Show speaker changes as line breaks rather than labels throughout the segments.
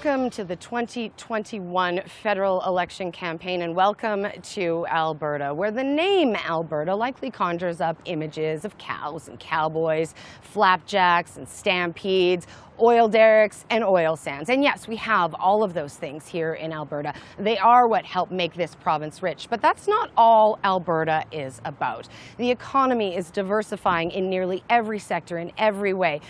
Welcome to the 2021 federal election campaign, and welcome to Alberta, where the name Alberta likely conjures up images of cows and cowboys, flapjacks and stampedes, oil derricks and oil sands. And yes, we have all of those things here in Alberta. They are what help make this province rich, but that's not all Alberta is about. The economy is diversifying in nearly every sector, in every way.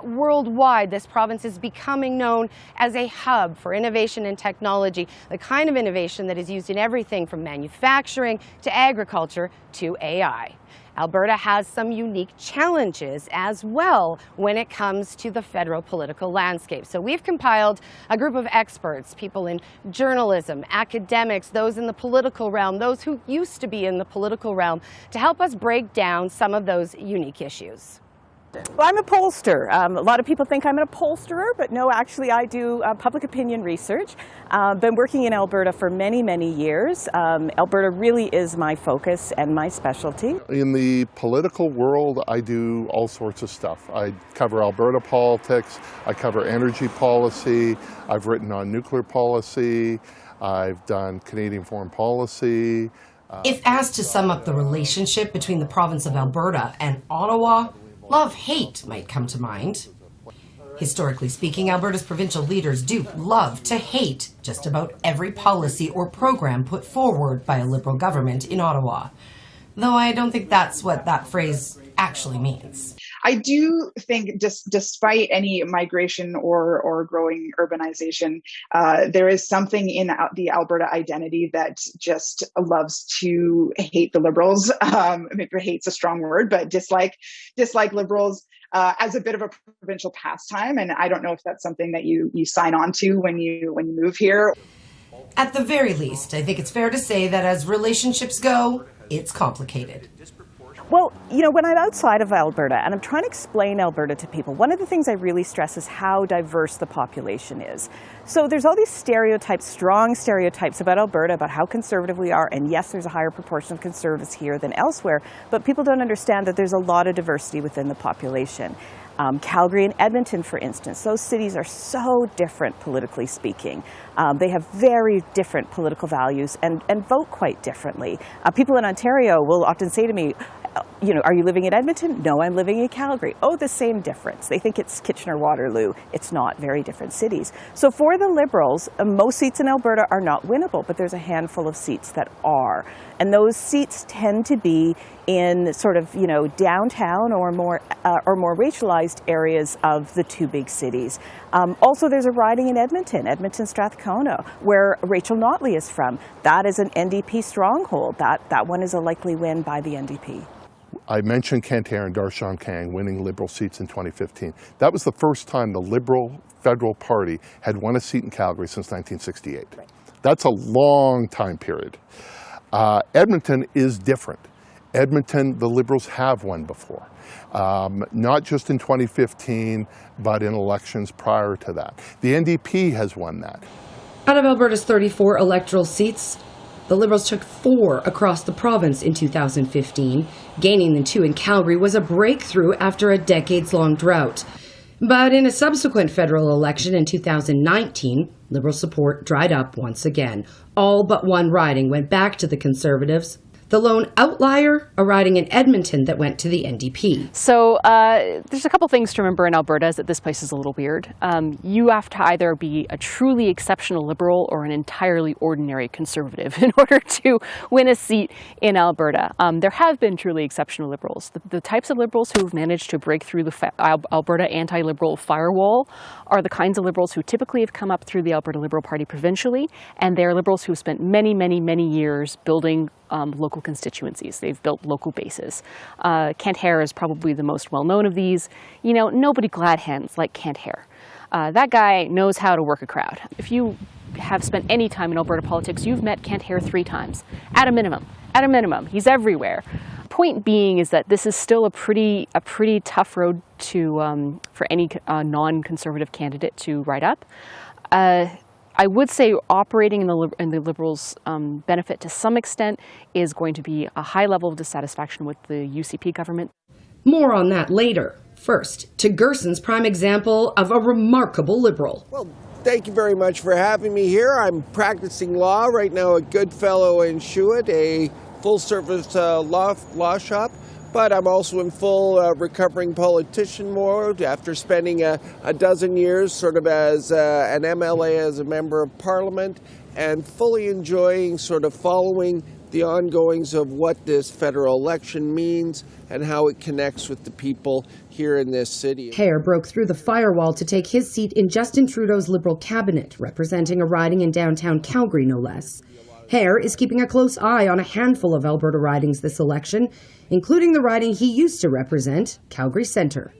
Worldwide, this province is becoming known as a hub for innovation and technology, the kind of innovation that is used in everything from manufacturing to agriculture to AI. Alberta has some unique challenges as well when it comes to the federal political landscape. So we've compiled a group of experts, people in journalism, academics, those in the political realm, those who used to be in the political realm, to help us break down some of those unique issues.
Well, I'm a pollster. A lot of people think I'm a pollsterer, but no, actually I do public opinion research. Been working in Alberta for many, many years. Alberta really is my focus and my specialty.
In the political world, I do all sorts of stuff. I cover Alberta politics, I cover energy policy, I've written on nuclear policy, I've done Canadian foreign policy.
If asked to sum up the relationship between the province of Alberta and Ottawa, love-hate might come to mind. Historically speaking, Alberta's provincial leaders do love to hate just about every policy or program put forward by a Liberal government in Ottawa. Though I don't think that's what that phrase actually means.
I do think despite any migration or growing urbanization, there is something in the Alberta identity that just loves to hate the Liberals. Maybe hate's a strong word, but dislike Liberals as a bit of a provincial pastime. And I don't know if that's something that you sign on to when you move here.
At the very least, I think it's fair to say that as relationships go, it's complicated.
Well, you know, when I'm outside of Alberta and I'm trying to explain Alberta to people, one of the things I really stress is how diverse the population is. So there's all these stereotypes, strong stereotypes about Alberta, about how conservative we are, and yes, there's a higher proportion of conservatives here than elsewhere, but people don't understand that there's a lot of diversity within the population. Calgary and Edmonton, for instance, those cities are so different politically speaking. They have very different political values and vote quite differently. People in Ontario will often say to me, you know, are you living in Edmonton? No, I'm living in Calgary. Oh, the same difference. They think it's Kitchener-Waterloo. It's not, very different cities. So for the Liberals, most seats in Alberta are not winnable, but there's a handful of seats that are. And those seats tend to be in sort of, you know, downtown or more racialized areas of the two big cities. Also, there's a riding in Edmonton Strathcona, where Rachel Notley is from. That is an NDP stronghold. That one is a likely win by the NDP.
I mentioned Kent-Hare and Darshan Kang winning Liberal seats in 2015. That was the first time the Liberal Federal Party had won a seat in Calgary since 1968. Right. That's a long time period. Edmonton is different. Edmonton, the Liberals have won before, not just in 2015, but in elections prior to that. The NDP has won that.
Out of Alberta's 34 electoral seats, the Liberals took 4 across the province in 2015. Gaining the 2 in Calgary was a breakthrough after a decades-long drought. But in a subsequent federal election in 2019, Liberal support dried up once again. All but one riding went back to the Conservatives. The lone outlier, a riding in Edmonton that went to the NDP.
So there's a couple things to remember in Alberta is that this place is a little weird. You have to either be a truly exceptional Liberal or an entirely ordinary Conservative in order to win a seat in Alberta. There have been truly exceptional Liberals. The types of Liberals who have managed to break through the Alberta anti-Liberal firewall are the kinds of Liberals who typically have come up through the Alberta Liberal Party provincially, and they're Liberals who have spent many, many, many years building local constituencies. They've built local bases. Kent-Hare is probably the most well-known of these. You know, nobody glad hands like Kent-Hare. That guy knows how to work a crowd. If you have spent any time in Alberta politics, you've met Kent-Hare 3 times, at a minimum. At a minimum, he's everywhere. Point being is that this is still a pretty tough road to for any non-conservative candidate to ride up. I would say operating in the Liberals' benefit to some extent is going to be a high level of dissatisfaction with the UCP government.
More on that later. First, to Gerson's prime example of a remarkable Liberal.
Well, Thank you very much for having me here. I'm practicing law right now at Goodfellow in Shuet, a full-service law shop. But I'm also in full recovering politician mode after spending a dozen years sort of as an MLA, as a member of parliament, and fully enjoying sort of following the ongoings of what this federal election means and how it connects with the people here in this city.
Hare broke through the firewall to take his seat in Justin Trudeau's Liberal cabinet, representing a riding in downtown Calgary, no less. Hare is keeping a close eye on a handful of Alberta ridings this election, including the riding he used to represent, Calgary Centre.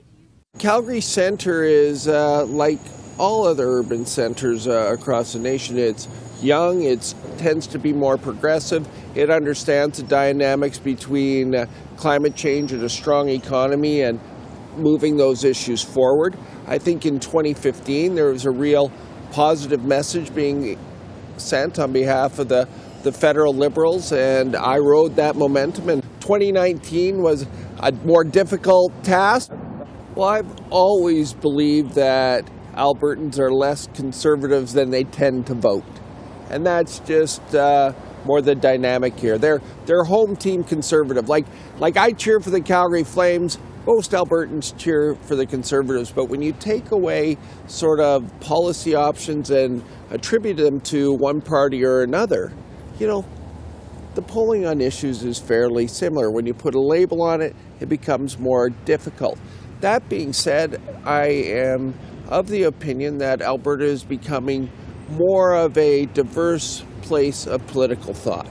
Calgary Centre is like all other urban centres across the nation. It's young, it tends to be more progressive, it understands the dynamics between climate change and a strong economy and moving those issues forward. I think in 2015 there was a real positive message being sent on behalf of the federal Liberals, and I rode that momentum. And 2019 was a more difficult task. Well, I've always believed that Albertans are less conservatives than they tend to vote. And that's just more the dynamic here. They're home team conservative. Like I cheer for the Calgary Flames, most Albertans cheer for the Conservatives, but when you take away sort of policy options and attribute them to one party or another, you know, the polling on issues is fairly similar. When you put a label on it, it becomes more difficult. That being said, I am of the opinion that Alberta is becoming more of a diverse place of political thought.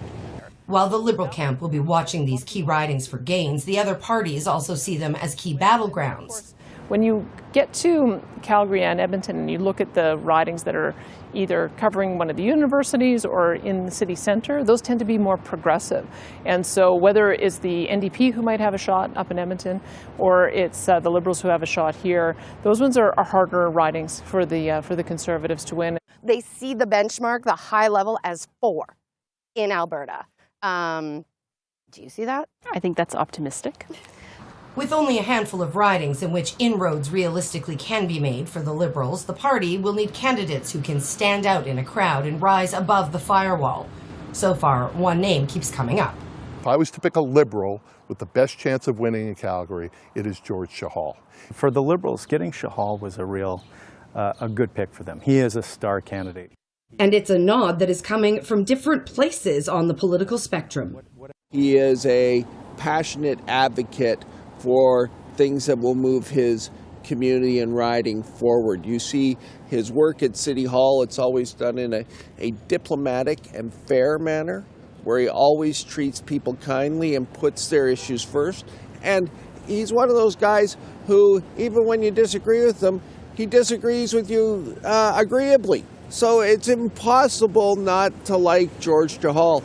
While the Liberal camp will be watching these key ridings for gains, the other parties also see them as key battlegrounds.
When you get to Calgary and Edmonton and you look at the ridings that are either covering one of the universities or in the city centre, those tend to be more progressive. And so whether it's the NDP who might have a shot up in Edmonton or it's the Liberals who have a shot here, those ones are harder ridings for the Conservatives to win.
They see the benchmark, the high level, as 4 in Alberta. Do you see that?
I think that's optimistic.
With only a handful of ridings in which inroads realistically can be made for the Liberals, the party will need candidates who can stand out in a crowd and rise above the firewall. So far, one name keeps coming up.
If I was to pick a Liberal with the best chance of winning in Calgary, it is George Sahora.
For the Liberals, getting Sahora was a good pick for them. He is a star candidate.
And it's a nod that is coming from different places on the political spectrum.
He is a passionate advocate for things that will move his community and riding forward. You see his work at City Hall, it's always done in a diplomatic and fair manner, where he always treats people kindly and puts their issues first. And he's one of those guys who, even when you disagree with him, he disagrees with you agreeably. So it's impossible not to like George Sahora.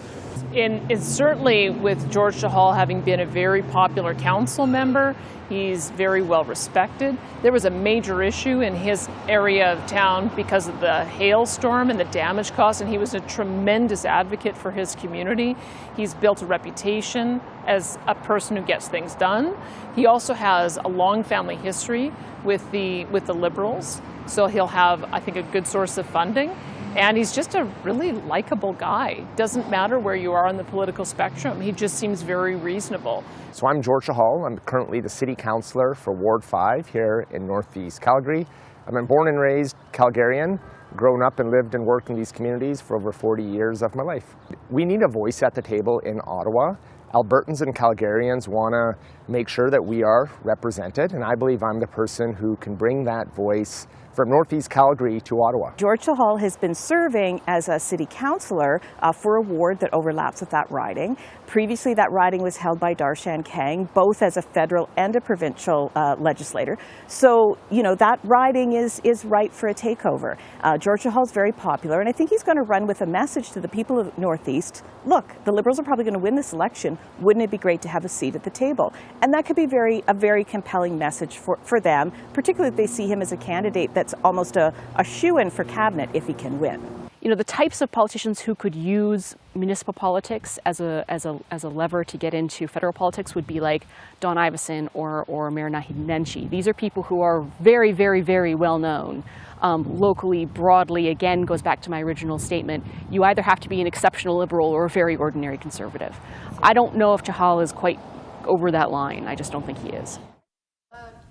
It's certainly with George Sahora having been a very popular council member, he's very well respected. There was a major issue in his area of town because of the hailstorm and the damage caused, and he was a tremendous advocate for his community. He's built a reputation as a person who gets things done. He also has a long family history with the Liberals, so he'll have, I think, a good source of funding. And he's just a really likable guy. Doesn't matter where you are on the political spectrum. He just seems very reasonable.
So I'm George Sahora. I'm currently the city councillor for Ward 5 here in Northeast Calgary. I'm a born and raised Calgarian, grown up and lived and worked in these communities for over 40 years of my life. We need a voice at the table in Ottawa. Albertans and Calgarians want to make sure that we are represented, and I believe I'm the person who can bring that voice from Northeast Calgary to Ottawa.
George Sahora has been serving as a city councillor for a ward that overlaps with that riding. Previously, that riding was held by Darshan Kang, both as a federal and a provincial legislator. So, you know, that riding is ripe for a takeover. George Sahora is very popular, and I think he's going to run with a message to the people of Northeast. Look, the Liberals are probably going to win this election. Wouldn't it be great to have a seat at the table? And that could be a very compelling message for them, particularly if they see him as a candidate that's almost a shoo-in for cabinet if he can win.
You know, the types of politicians who could use municipal politics as a lever to get into federal politics would be like Don Iveson or Mayor Naheed Nenshi. These are people who are very, very, very well known locally, broadly. Again, goes back to my original statement. You either have to be an exceptional liberal or a very ordinary conservative. I don't know if Chahal is quite over that line. I just don't think he is.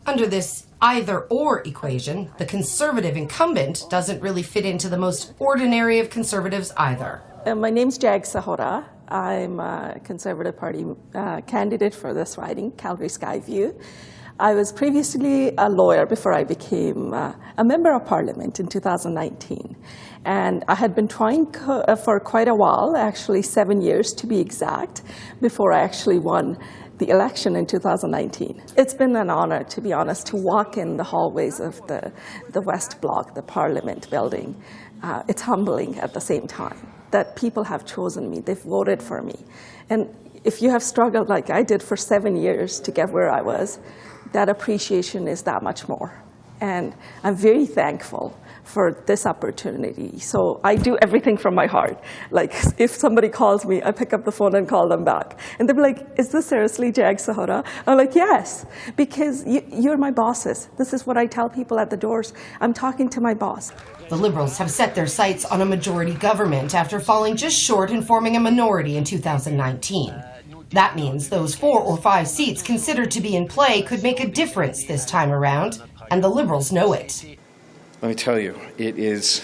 Under this either-or equation, the conservative incumbent doesn't really fit into the most ordinary of conservatives either.
My name's Sahora. I'm a Conservative Party candidate for this riding, Calgary Skyview. I was previously a lawyer before I became a member of Parliament in 2019. And I had been trying for quite a while, actually 7 years to be exact, before I actually won the election in 2019. It's been an honor, to be honest, to walk in the hallways of the West Block, the Parliament building. It's humbling at the same time that people have chosen me, they've voted for me. And if you have struggled like I did for 7 years to get where I was, that appreciation is that much more. And I'm very thankful for this opportunity. So I do everything from my heart. Like, if somebody calls me, I pick up the phone and call them back. And they'll be like, is this seriously Sahora? I'm like, yes, because you're my bosses. This is what I tell people at the doors. I'm talking to my boss.
The Liberals have set their sights on a majority government after falling just short in forming a minority in 2019. That means those 4 or 5 seats considered to be in play could make a difference this time around, and the Liberals know it.
Let me tell you, it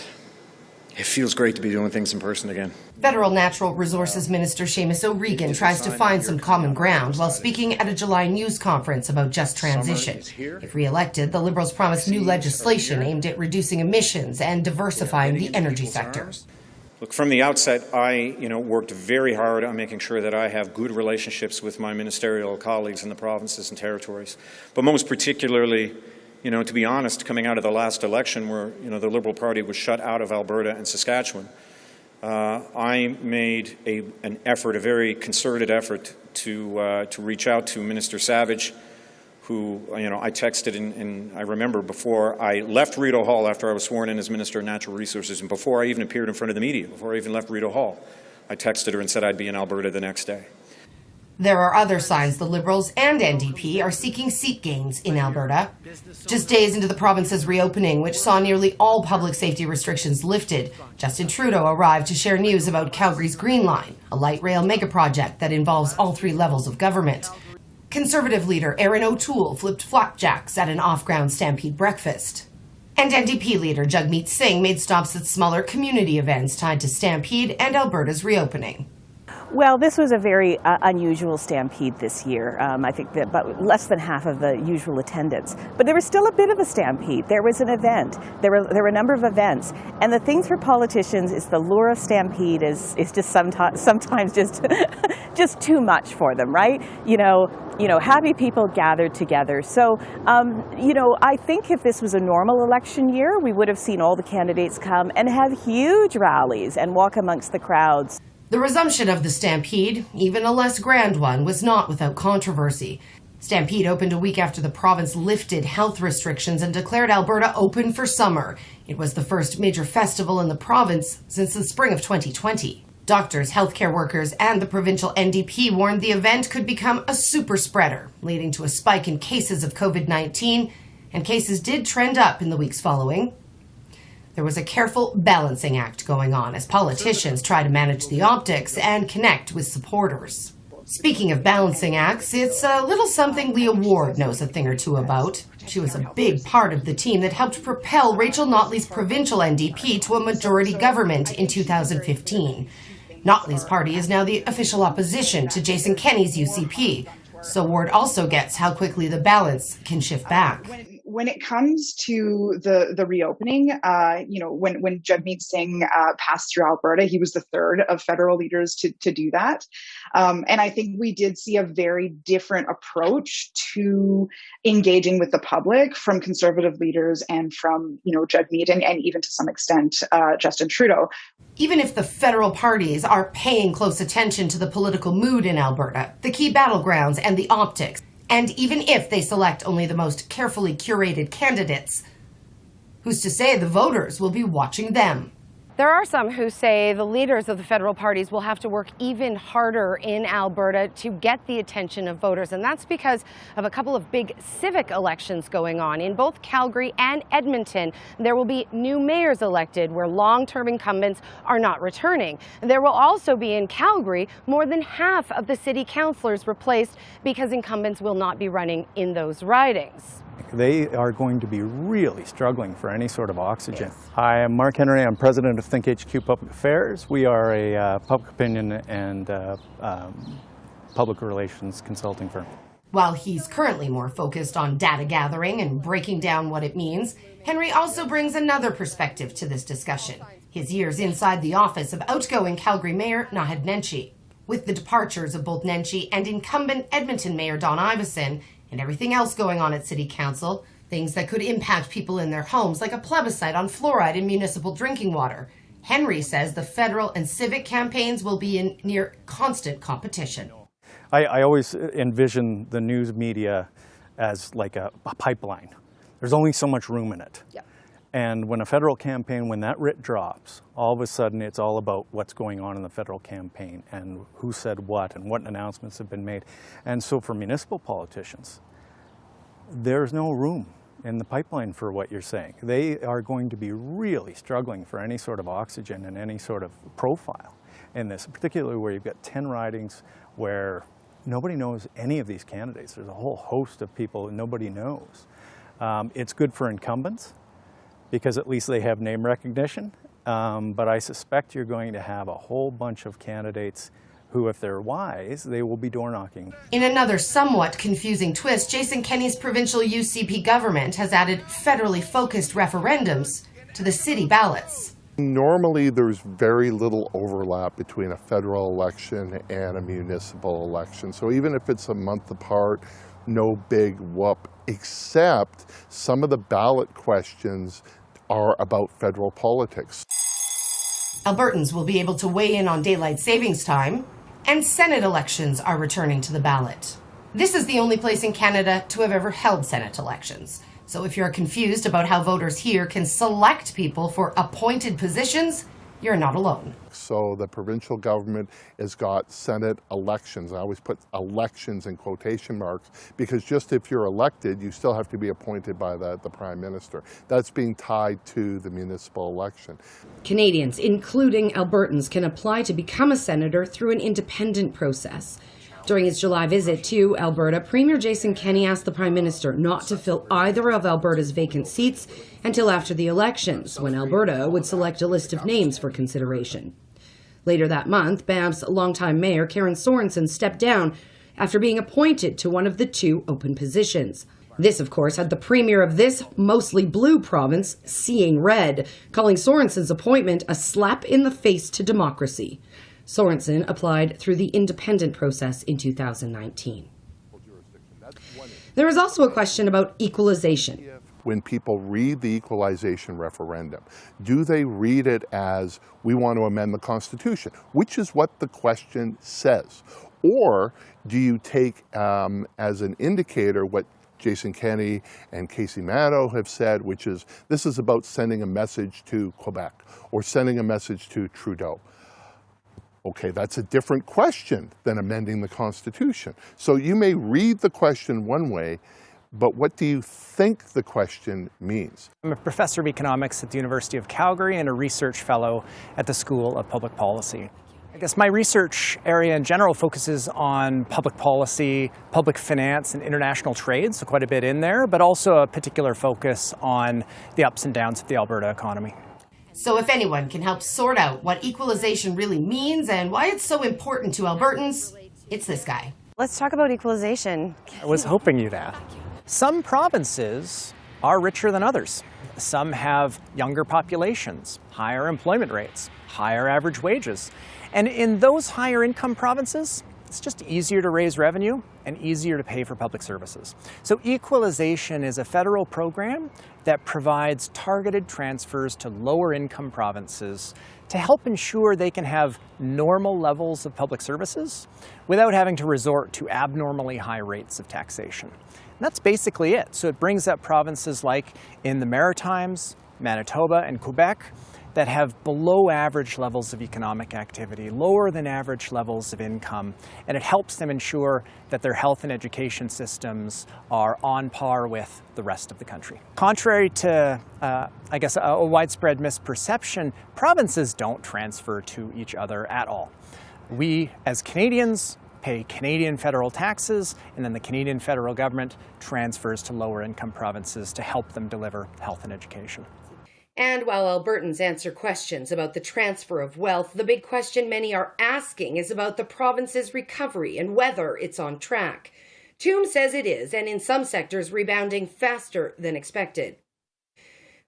feels great to be doing things in person again.
Federal Natural Resources Minister Seamus O'Regan tries to find some common ground while speaking at a July news conference about just transition. If re-elected, the Liberals promised new legislation aimed at reducing emissions and diversifying the energy sector.
Look, from the outset, I worked very hard on making sure that I have good relationships with my ministerial colleagues in the provinces and territories. But most particularly, to be honest, coming out of the last election where, the Liberal Party was shut out of Alberta and Saskatchewan, I made an effort, a very concerted effort to reach out to Minister Savage, who, I texted and I remember before I left Rideau Hall after I was sworn in as Minister of Natural Resources and before I even appeared in front of the media, before I even left Rideau Hall, I texted her and said I'd be in Alberta the next day.
There are other signs the Liberals and NDP are seeking seat gains in Alberta. Just days into the province's reopening, which saw nearly all public safety restrictions lifted, Justin Trudeau arrived to share news about Calgary's Green Line, a light rail megaproject that involves all 3 levels of government. Conservative leader Erin O'Toole flipped flapjacks at an off-ground Stampede breakfast. And NDP leader Jagmeet Singh made stops at smaller community events tied to Stampede and Alberta's reopening.
Well, this was a very unusual stampede this year. I think that about less than half of the usual attendance. But there was still a bit of a stampede. There was an event. There were a number of events. And the thing for politicians is the lure of stampede is just sometimes just too much for them, right? Happy people gathered together. So, I think if this was a normal election year, we would have seen all the candidates come and have huge rallies and walk amongst the crowds.
The resumption of the Stampede, even a less grand one, was not without controversy. Stampede opened a week after the province lifted health restrictions and declared Alberta open for summer. It was the first major festival in the province since the spring of 2020. Doctors, healthcare workers, and the provincial NDP warned the event could become a super spreader, leading to a spike in cases of COVID-19, and cases did trend up in the weeks following. There was a careful balancing act going on as politicians try to manage the optics and connect with supporters. Speaking of balancing acts, it's a little something Leah Ward knows a thing or two about. She was a big part of the team that helped propel Rachel Notley's provincial NDP to a majority government in 2015. Notley's party is now the official opposition to Jason Kenney's UCP, so Ward also gets how quickly the balance can shift back.
When it comes to the reopening, when Jagmeet Singh passed through Alberta, he was the 3rd of federal leaders to do that. And I think we did see a very different approach to engaging with the public from conservative leaders and from, Jagmeet and even to some extent, Justin Trudeau.
Even if the federal parties are paying close attention to the political mood in Alberta, the key battlegrounds and the optics, and even if they select only the most carefully curated candidates, who's to say the voters will be watching them? There are some who say the leaders of the federal parties will have to work even harder in Alberta to get the attention of voters, and that's because of a couple of big civic elections going on. In both Calgary and Edmonton, there will be new mayors elected where long-term incumbents are not returning. There will also be in Calgary more than half of the city councillors replaced because incumbents will not be running in those ridings.
They are going to be really struggling for any sort of oxygen. Yes. Hi, I'm Mark Henry. I'm president of Think HQ Public Affairs. We are a public opinion and public relations consulting firm.
While he's currently more focused on data gathering and breaking down what it means, Henry also brings another perspective to this discussion. His years inside the office of outgoing Calgary Mayor Naheed Nenshi. With the departures of both Nenshi and incumbent Edmonton Mayor Don Iveson, and everything else going on at City Council, things that could impact people in their homes, like a plebiscite on fluoride in municipal drinking water. Henry says the federal and civic campaigns will be in near constant competition.
I always envision the news media as like a pipeline. There's only so much room in it. Yep. And when a federal campaign, when that writ drops, all of a sudden it's all about what's going on in the federal campaign and who said what and what announcements have been made. And so for municipal politicians, there's no room in the pipeline for what you're saying. They are going to be really struggling for any sort of oxygen and any sort of profile in this, particularly where you've got 10 ridings where nobody knows any of these candidates. There's a whole host of people that nobody knows. It's good for incumbents, because at least they have name recognition. But I suspect you're going to have a whole bunch of candidates who, if they're wise, they will be door knocking.
In another somewhat confusing twist, Jason Kenney's provincial UCP government has added federally focused referendums to the city ballots.
Normally there's very little overlap between a federal election and a municipal election. So even if it's a month apart, no big whoop, except some of the ballot questions are about federal politics.
Albertans will be able to weigh in on daylight savings time, and Senate elections are returning to the ballot. This is the only place in Canada to have ever held Senate elections. So if you're confused about how voters here can select people for appointed positions, you're not alone.
So the provincial government has got Senate elections. I always put elections in quotation marks because just if you're elected, you still have to be appointed by the Prime Minister. That's being tied to the municipal election.
Canadians, including Albertans, can apply to become a senator through an independent process. During his July visit to Alberta, Premier Jason Kenney asked the Prime Minister not to fill either of Alberta's vacant seats until after the elections, when Alberta would select a list of names for consideration. Later that month, Banff's longtime mayor Karen Sorensen stepped down after being appointed to one of the two open positions. This, of course, had the premier of this mostly blue province seeing red, calling Sorensen's appointment a slap in the face to democracy. Sorensen applied through the independent process in 2019. There is also a question about equalization.
When people read the equalization referendum, do they read it as we want to amend the Constitution, which is what the question says? Or do you take as an indicator what Jason Kenney and Casey Maddow have said, which is this is about sending a message to Quebec or sending a message to Trudeau? Okay, that's a different question than amending the Constitution. So you may read the question one way, but what do you think the question means?
I'm a professor of economics at the University of Calgary and a research fellow at the School of Public Policy. I guess my research area in general focuses on public policy, public finance, and international trade, so quite a bit in there, but also a particular focus on the ups and downs of the Alberta economy.
So if anyone can help sort out what equalization really means and why it's so important to Albertans, it's this guy.
Let's talk about equalization.
I was hoping you'd ask. Some provinces are richer than others. Some have younger populations, higher employment rates, higher average wages. And in those higher income provinces, it's just easier to raise revenue and easier to pay for public services. So equalization is a federal program that provides targeted transfers to lower income provinces to help ensure they can have normal levels of public services without having to resort to abnormally high rates of taxation. And that's basically it. So it brings up provinces like in the Maritimes, Manitoba, and Quebec that have below average levels of economic activity, lower than average levels of income, and it helps them ensure that their health and education systems are on par with the rest of the country. Contrary to, I guess, a widespread misperception, provinces don't transfer to each other at all. We, as Canadians, pay Canadian federal taxes, and then the Canadian federal government transfers to lower income provinces to help them deliver health and education.
And while Albertans answer questions about the transfer of wealth, the big question many are asking is about the province's recovery and whether it's on track. Toom says it is, and in some sectors rebounding faster than expected.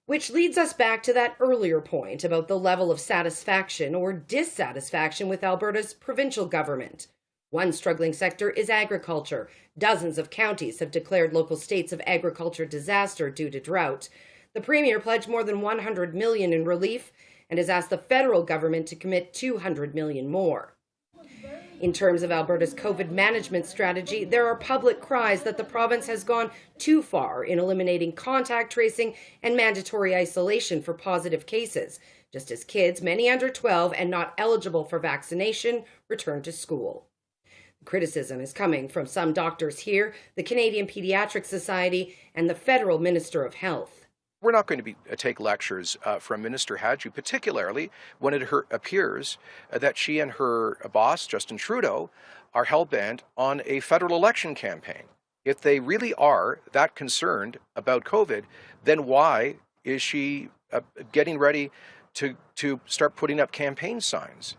Which leads us back to that earlier point about the level of satisfaction or dissatisfaction with Alberta's provincial government. One struggling sector is agriculture. Dozens of counties have declared local states of agriculture disaster due to drought. The Premier pledged more than $100 million in relief and has asked the federal government to commit $200 million more. In terms of Alberta's COVID management strategy, there are public cries that the province has gone too far in eliminating contact tracing and mandatory isolation for positive cases, just as kids, many under 12 and not eligible for vaccination, return to school. Criticism is coming from some doctors here, the Canadian Pediatric Society, and the Federal Minister of Health.
We're not going to take lectures from Minister Hadju, particularly when it appears that she and her boss, Justin Trudeau, are hell-bent on a federal election campaign. If they really are that concerned about COVID, then why is she getting ready to start putting up campaign signs?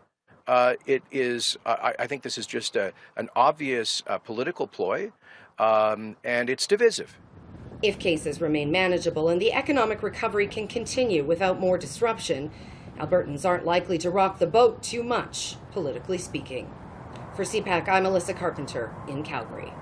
I think this is just an obvious political ploy, and it's divisive.
If cases remain manageable and the economic recovery can continue without more disruption, Albertans aren't likely to rock the boat too much, politically speaking. For CPAC, I'm Alyssa Carpenter in Calgary.